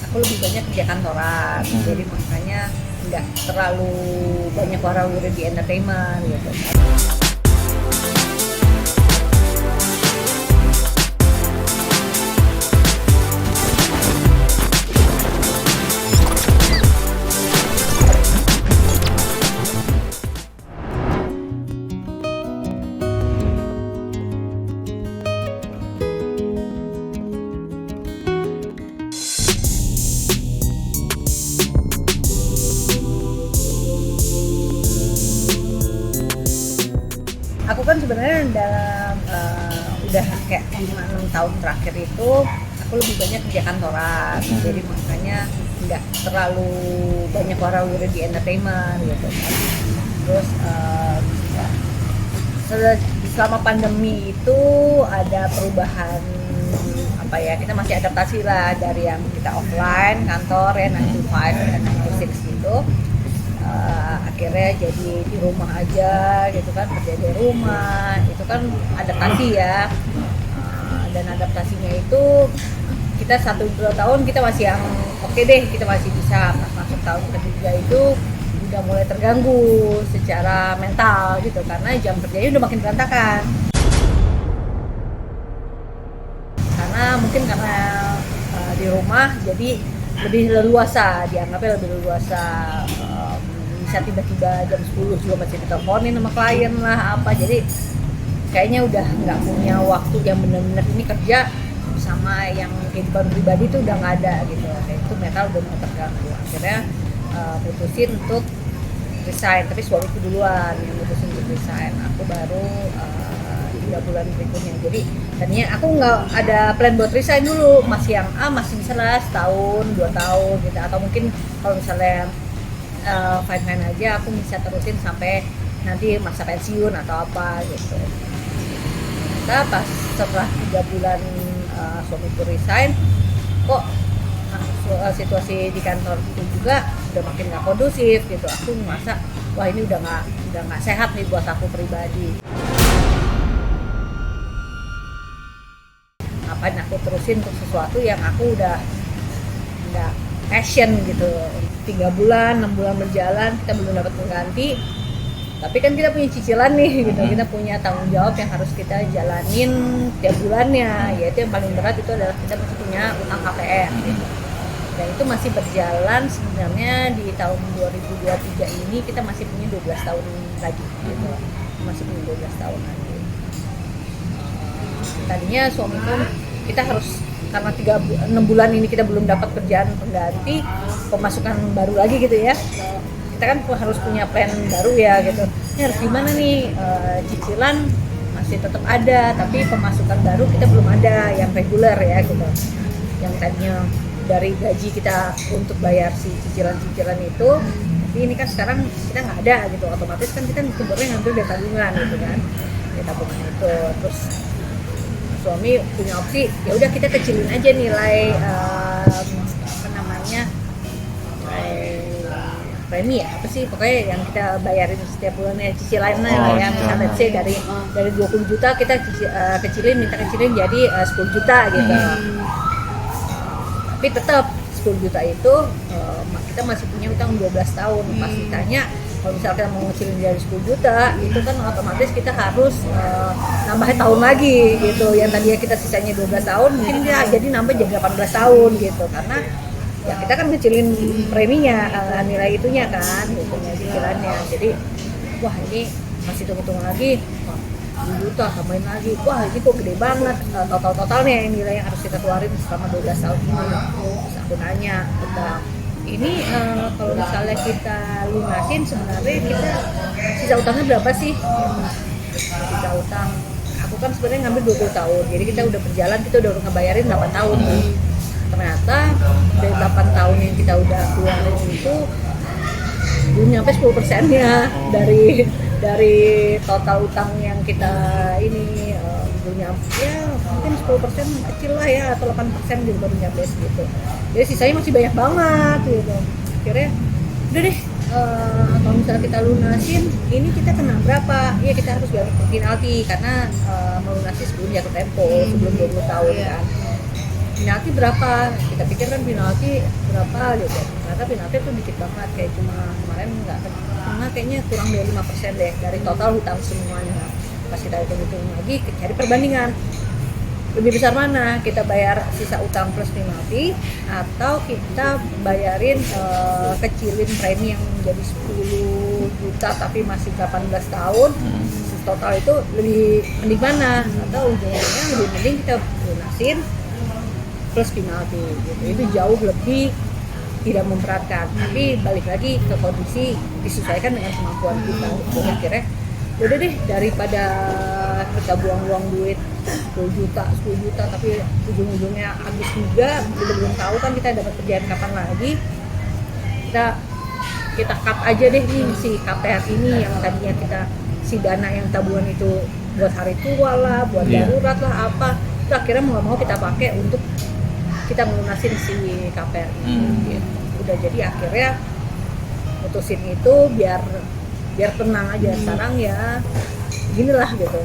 aku lebih banyak kerja kantoran, jadi makanya nggak terlalu banyak warawiri di entertainment gitu. Aku kan sebenarnya dalam udah kayak 5-6 tahun terakhir itu aku lebih banyak kerja kantoran, jadi makanya nggak terlalu banyak warawiri di entertainment gitu kan. Terus selama pandemi itu ada perubahan apa ya, kita masih adaptasi lah dari yang kita offline kantor ya 9 to 5 dan 9 to 6 gitu. Akhirnya jadi di rumah aja gitu kan, kerja di rumah itu kan adaptasi ya. Dan adaptasinya itu kita 1-2 tahun kita masih yang oke deh, kita masih bisa. Pas masuk tahun ketiga itu udah mulai terganggu secara mental gitu, karena jam kerjanya udah makin berantakan. Karena mungkin karena di rumah jadi lebih leluasa, dianggapnya lebih leluasa, bisa tiba-tiba jam 10 juga masih diteleponin sama klien lah apa, jadi kayaknya udah nggak punya waktu yang benar-benar ini kerja sama yang kehidupan pribadi tuh udah nggak ada gitu. Kayak itu mental udah mulai terganggu. Akhirnya putusin untuk resign, tapi suamiku duluan yang putusin untuk resign. Aku baru 3 bulan berikutnya. Jadi tadinya aku nggak ada plan buat resign dulu, masih yang masih bisa lah setahun 2 tahun gitu, atau mungkin kalau misalnya fine aja aku bisa terusin sampai nanti masa pensiun atau apa gitu. Kita pas setelah 3 bulan suamiku resign, kok situasi di kantor itu juga udah makin nggak kondusif gitu. Aku merasa wah ini udah nggak sehat nih buat aku pribadi. Ngapain aku terusin untuk sesuatu yang aku udah nggak passion gitu. 3 bulan, 6 bulan berjalan, kita belum dapat pengganti. Tapi kan kita punya cicilan nih gitu, kita punya tanggung jawab yang harus kita jalanin tiap bulannya. Yaitu yang paling berat itu adalah kita masih punya utang KPR gitu. Dan itu masih berjalan sebenarnya di tahun 2023 ini kita masih punya 12 tahun lagi gitu. Masih punya 12 tahun lagi. Tadinya suamiku kita harus, karena 6 bulan ini kita belum dapat kerjaan pengganti, pemasukan baru lagi gitu ya, kita kan harus punya plan baru ya gitu. Ini harus gimana nih, cicilan masih tetap ada tapi pemasukan baru kita belum ada yang reguler ya gitu, yang tadinya dari gaji kita untuk bayar si cicilan-cicilan itu, tapi ini kan sekarang kita nggak ada gitu, otomatis kan kita sumbernya ngambil dari tabungan gitu kan, dari tabungan itu. Terus suami punya opsi, ya udah kita kecilin aja nilai apa namanya, premi ya apa sih, pokoknya yang kita bayarin setiap bulannya, cicilannya lah ya. Misalnya let's say dari 20 juta kita minta kecilin jadi 10 juta gitu. Tapi tetap 10 juta itu kita masih punya utang 12 tahun. Pas ditanya kalau misalnya kita mau ngecilin dari 10 juta itu kan otomatis kita harus nambah tahun lagi gitu. Yang tadinya kita sisanya 12 tahun mungkin dia jadi nambah jadi 18 tahun gitu, karena ya kita kan ngecilin preminya, nilai itunya kan gitu, cicilannya. Jadi wah ini masih hitung-hitung lagi, 10 juta tambahin lagi, wah ini kok gede banget totalnya yang nilai yang harus kita keluarin selama 12 tahun ini. Terus aku nanya tentang ini, kalau misalnya kita lunasin sebenarnya kita sisa utangnya berapa sih? Sisa utang, aku kan sebenarnya ngambil 20 tahun, jadi kita udah berjalan, kita udah ngebayarin 8 tahun nih. Ternyata dari 8 tahun yang kita udah keluarin itu belum nyampe 10%-nya dari total utang yang kita ini, belum nyampe, ya mungkin 10% kecil lah ya, atau 8% gitu baru nyampe gitu. Jadi sisanya masih banyak banget gitu. Akhirnya udah deh, kalau misalnya kita lunasin ini kita kena berapa? Ya kita harus bayar penalti karena melunasi sebelum jatuh tempo, sebelum 20 tahun kan. penalti berapa, kita pikir kan penalti berapa gitu, ternyata penalti itu dikit banget, kayak cuma kemarin nggak kena, kayaknya kurang dari 5% deh dari total hutang semuanya. Pas kita hitung lagi cari perbandingan, lebih besar mana, kita bayar sisa utang plus penalti atau kita bayarin kecilin premi yang jadi 10 juta tapi masih 18 tahun, total itu lebih mending mana, atau ujungnya lebih mending kita lunasin plus penalti gitu. Itu jauh lebih tidak memberatkan, tapi balik lagi ke kondisi, disesuaikan dengan kemampuan kita. Jadi akhirnya udah deh, daripada kita buang-buang duit 10 juta tapi ujung-ujungnya habis juga, kita belum tahu kan kita dapat kerjaan kapan lagi, kita cut aja deh nih si KPR ini yang tadinya kita, si dana yang tabungan itu buat hari tua lah, buat darurat lah apa, itu akhirnya mau nggak mau kita pakai untuk kita melunasin si KPR ini. Gitu. Udah, jadi akhirnya putusin itu biar tenang aja. Sekarang ya ginilah gitu,